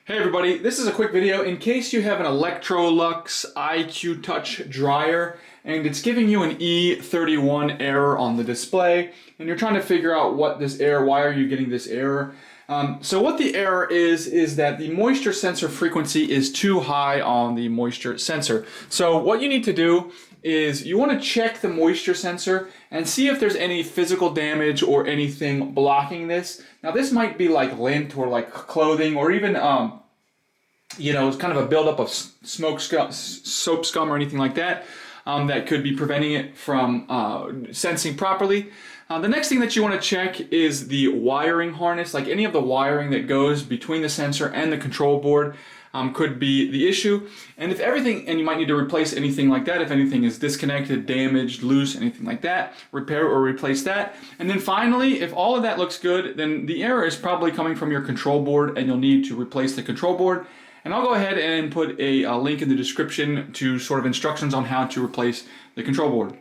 Hey everybody, this is a quick video in case you have an Electrolux IQ-Touch dryer and it's giving you an E31 error on the display and you're trying to figure out why are you getting this error. So what the error is that the moisture sensor frequency is too high on the moisture sensor. So what you need to do is you want to check the moisture sensor and see if there's any physical damage or anything blocking this. Now this might be like lint or like clothing or even it's kind of a buildup of soap scum or anything like that that could be preventing it from sensing properly. The next thing that you want to check is the wiring harness, like any of the wiring that goes between the sensor and the control board could be the issue. And if everything, and you might need to replace anything like that, if anything is disconnected, damaged, loose, anything like that, repair or replace that. And then finally, if all of that looks good, then the error is probably coming from your control board and you'll need to replace the control board. And I'll go ahead and put a link in the description to sort of instructions on how to replace the control board.